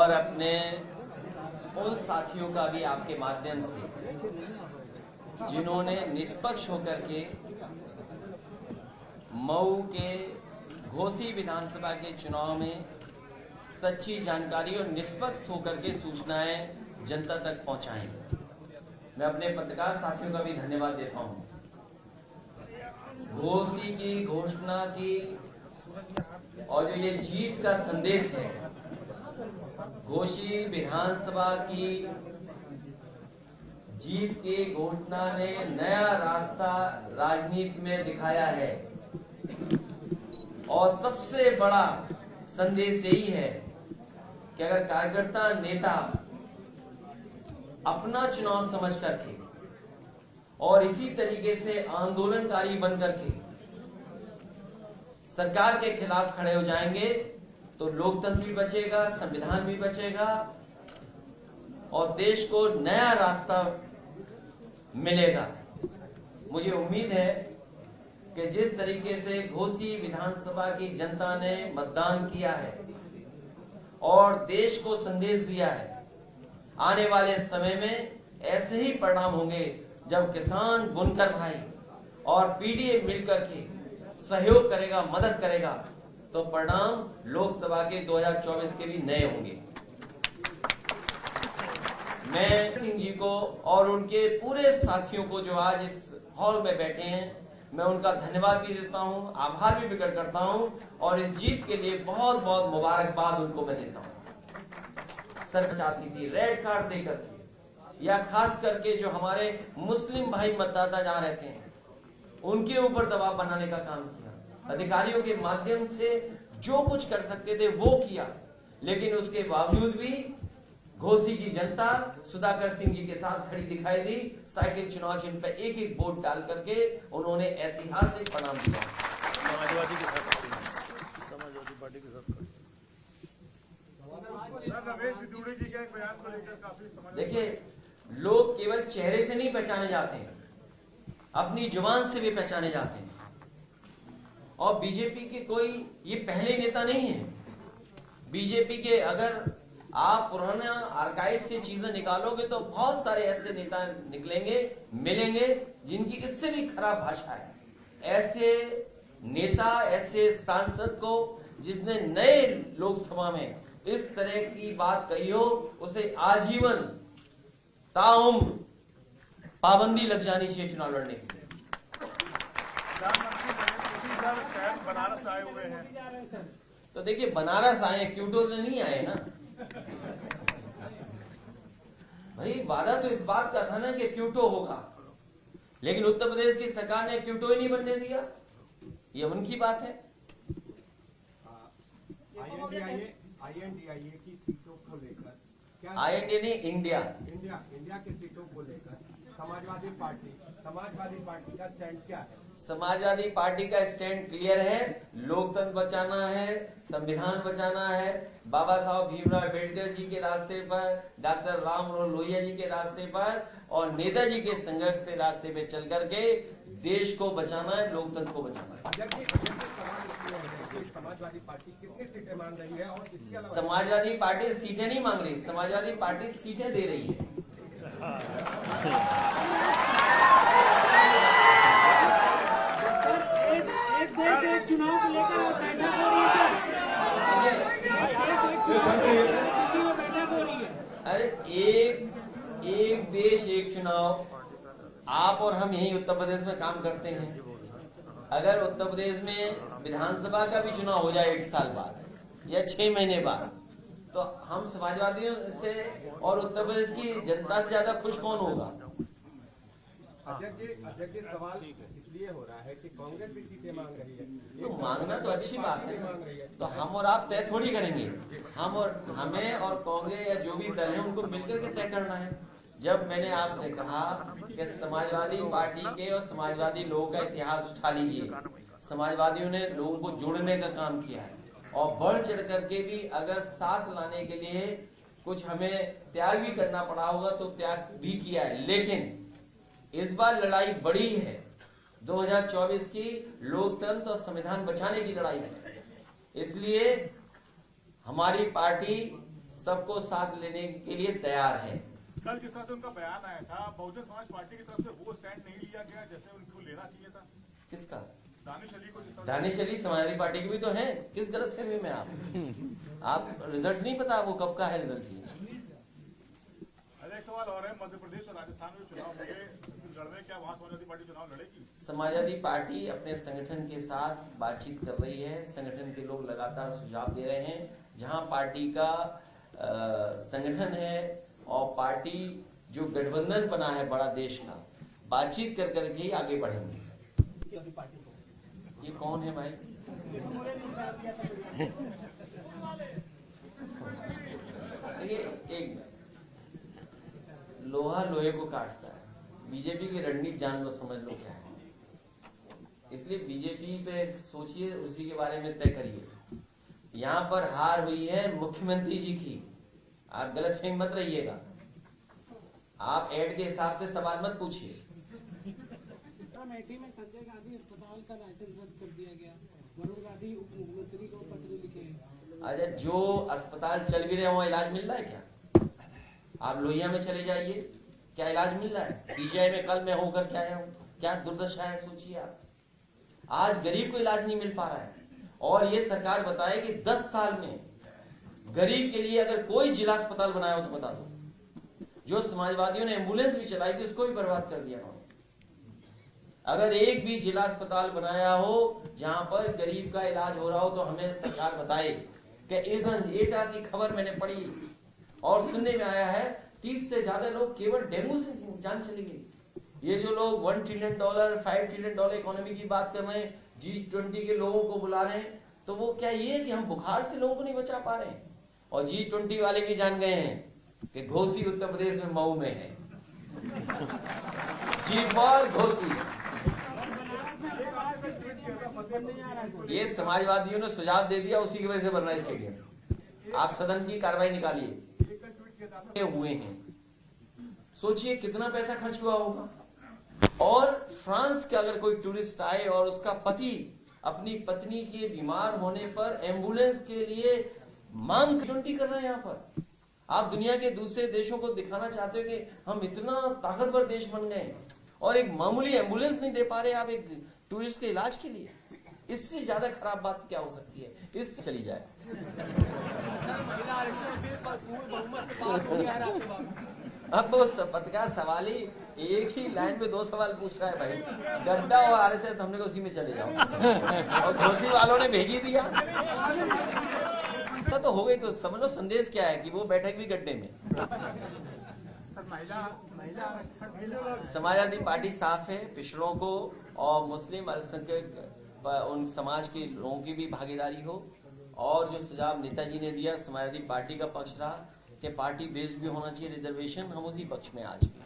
और अपने उन साथियों का भी आपके माध्यम से जिन्होंने निष्पक्ष होकर के मऊ के घोसी विधानसभा के चुनाव में सच्ची जानकारी और निष्पक्ष होकर के सूचनाएं जनता तक पहुंचाएं। मैं अपने पत्रकार साथियों का भी धन्यवाद देता हूं। घोसी की घोषणा की और जो ये जीत का संदेश है, घोसी विधानसभा की जीत के घोषणा ने नया रास्ता राजनीति में दिखाया है और सबसे बड़ा संदेश यही है कि अगर कार्यकर्ता नेता अपना चुनाव समझ करके और इसी तरीके से आंदोलनकारी बन करके सरकार के खिलाफ खड़े हो जाएंगे तो लोकतंत्र भी बचेगा, संविधान भी बचेगा और देश को नया रास्ता मिलेगा। मुझे उम्मीद है कि जिस तरीके से घोसी विधानसभा की जनता ने मतदान किया है और देश को संदेश दिया है, आने वाले समय में ऐसे ही परिणाम होंगे जब किसान, बुनकर भाई और पीडीए मिलकर के सहयोग करेगा, मदद करेगा, तो परिणाम लोकसभा के 2024 के भी नए होंगे। मैं सिंह जी को और उनके पूरे साथियों को जो आज इस हॉल में बैठे हैं, मैं उनका धन्यवाद भी देता हूं, आभार भी प्रकट करता हूं और इस जीत के लिए बहुत बहुत मुबारकबाद उनको मैं देता हूं। सरकार चाहती थी रेड कार्ड देकर या खास करके जो हमारे मुस्लिम भाई मतदाता जहां रहते हैं उनके ऊपर दबाव बनाने का काम किया। अधिकारियों के माध्यम से जो कुछ कर सकते थे वो किया, लेकिन उसके बावजूद भी घोसी की जनता सुधाकर सिंह जी के साथ खड़ी दिखाई दी। साइकिल चुनाव चिन्ह पर एक एक वोट डाल करके उन्होंने ऐतिहासिक परिणाम दिया। समाजवादी पार्टी के साथ देखिए, लोग केवल चेहरे से नहीं पहचाने जाते हैं, अपनी जुबान से भी पहचाने जाते हैं। और बीजेपी के कोई ये पहले नेता नहीं है। बीजेपी के अगर आप पुराना आर्काइव से चीजें निकालोगे तो बहुत सारे ऐसे नेता निकलेंगे, मिलेंगे जिनकी इससे भी खराब भाषा है। ऐसे नेता, ऐसे सांसद को जिसने नए लोकसभा में इस तरह की बात कही हो, उसे आजीवन ताउम्र पाबंदी लग जानी चाहिए चुनाव लड़ने के लिए। बनारस आए हुए हैं, तो देखिए, बनारस आए, क्यूटो से नहीं आए ना भाई। वादा तो इस बात का था ना कि क्यूटो होगा, लेकिन उत्तर प्रदेश की सरकार ने क्यूटो ही नहीं बनने दिया। ये उनकी बात है। INDIA की सीटों को लेकर क्या, INDIA नहीं, इंडिया की सीटों को लेकर समाजवादी पार्टी का स्टैंड क्या है? समाजवादी पार्टी का स्टैंड क्लियर है। लोकतंत्र बचाना है, संविधान बचाना है, बाबा साहब भीमराव अम्बेडकर जी के रास्ते पर, डॉक्टर राम मनोहर लोहिया जी के रास्ते पर और नेताजी के संघर्ष से रास्ते पे चल करके देश को बचाना है, लोकतंत्र को बचाना है। समाजवादी पार्टी कितनी सीटें मांग रही है? और इसके अलावा समाजवादी पार्टी सीटें नहीं मांग रही, समाजवादी पार्टी सीटें दे रही है। एक देश एक चुनाव को लेकर बैठक हो रही है। अरे एक देश एक चुनाव, आप और हम यही उत्तर प्रदेश में काम करते हैं। अगर उत्तर प्रदेश में विधानसभा का भी चुनाव हो जाए 1 साल बाद या 6 महीने बाद, तो हम समाजवादियों से और उत्तर प्रदेश की जनता से ज्यादा खुश कौन होगा? अध्यक्ष जी, सवाल इसलिए हो रहा है कि कांग्रेस भी सीटें मांग रही है। तो मांगना तो अच्छी बात है, तो हम और आप तय थोड़ी करेंगे। हमें और कांग्रेस या जो भी दल है उनको मिलकर के तय करना है। जब मैंने आपसे कहा कि समाजवादी पार्टी के और समाजवादी लोगों का इतिहास उठा लीजिए, समाजवादियों ने लोगों को जोड़ने का काम किया है और बढ़ चढ़ करके भी अगर साथ लाने के लिए कुछ हमें त्याग भी करना पड़ा होगा तो त्याग भी किया है। लेकिन इस बार लड़ाई बड़ी है, 2024 की लोकतंत्र और संविधान बचाने की लड़ाई है। इसलिए हमारी पार्टी सबको साथ लेने के लिए तैयार है। कल जिस तरह से उनका बयान आया था, बहुजन समाज पार्टी की तरफ से वो स्टैंड नहीं लिया गया जैसे उनको लेना चाहिए था। किसका? दानिश अली को जिस तरह दानिश अली समाजवादी पार्टी के भी तो हैं। किस गलत फहमी में आप रिजल्ट नहीं पता वो कब का है रिजल्ट? एक सवाल और है, मध्य प्रदेश और राजस्थान में चुनाव हुए, छत्तीसगढ़ में क्या वहाँ समाजवादी पार्टी चुनाव लड़ेगी? समाजवादी पार्टी अपने संगठन के साथ बातचीत कर रही है। संगठन के लोग लगातार सुझाव दे रहे हैं। जहां पार्टी का संगठन है और पार्टी जो गठबंधन बना है बड़ा देश का, बातचीत कर करके ही आगे बढ़ेंगे। ये कौन है भाई? एक लोहा लोहे को काटता है। बीजेपी की रणनीति जान लो, समझ लो क्या है। इसलिए बीजेपी पे सोचिए, उसी के बारे में तय करिए। यहाँ पर हार हुई है मुख्यमंत्री जी की। आप गलत फहमी मत रहिएगा। आप एड के हिसाब से सवाल मत पूछिए। अमेठी में संजय गांधी अस्पताल का लाइसेंस रद्द कर दिया गया। वरुण गांधी उप मुख्यमंत्री को पत्र लिखे। अच्छा, जो अस्पताल चल भी रहे वहाँ इलाज मिल रहा है क्या? आप लोहिया में चले जाइए, क्या इलाज मिल रहा है? पीजीआई में कल मैं होकर के आया हूँ, क्या दुर्दशा है सोचिए आप। आज गरीब को इलाज नहीं मिल पा रहा है। और ये सरकार बताए कि 10 साल में गरीब के लिए अगर कोई जिला अस्पताल बनाया हो तो बता दो। जो समाजवादियों ने एम्बुलेंस भी चलाई थी उसको भी बर्बाद कर दिया उन्होंने। अगर एक भी जिला अस्पताल बनाया हो जहां पर गरीब का इलाज हो रहा हो तो हमें सरकार बताए। कि एटा की खबर मैंने पढ़ी और सुनने में आया है 30 से ज्यादा लोग केवल डेंगू से जान चली गई। ये जो लोग $1 ट्रिलियन, $5 ट्रिलियन इकोनॉमी की बात कर रहे हैं, G20 के लोगों को बुला रहे हैं, तो वो क्या ये है कि हम बुखार से लोगों को नहीं बचा पा रहे हैं? और G20 वाले भी जान गए हैं कि घोसी उत्तर प्रदेश में मऊ में है। जी पर घोसी। ये समाजवादियों ने सुझाव दे दिया, उसी की वजह से बन रहा है स्टेडियम। आप सदन की कार्रवाई निकालिए। हुए हैं, सोचिए कितना पैसा खर्च हुआ होगा। और फ्रांस के अगर कोई टूरिस्ट आए और उसका पति अपनी पत्नी के बीमार होने पर एम्बुलेंस के लिए मांग कर रहे हैं यहाँ पर। आप दुनिया के दूसरे देशों को दिखाना चाहते हो कि हम इतना ताकतवर देश बन गए और एक मामूली एम्बुलेंस नहीं दे पा रहे आप एक टूरिस्ट के इलाज के लिए। इससे ज्यादा खराब बात क्या हो सकती है? इससे चली जाए। अब वो पत्रकार सवाल ही एक ही लाइन में 2 सवाल पूछ रहा है भाई। गड्ढा और आरएसएस हमने को उसी में चले जाओ। और घोसी वालों ने भेज ही दिया तो हो गई। तो समझ लो संदेश क्या है कि वो बैठक भी गड्ढे में। समाजवादी पार्टी साफ है। पिछड़ों को और मुस्लिम अल्पसंख्यक उन समाज के लोगों की भी भागीदारी हो। और जो सुझाव नेताजी ने दिया, समाजवादी पार्टी का पक्ष रहा कि पार्टी बेस्ड भी होना चाहिए रिजर्वेशन, हम उसी पक्ष में आज भी।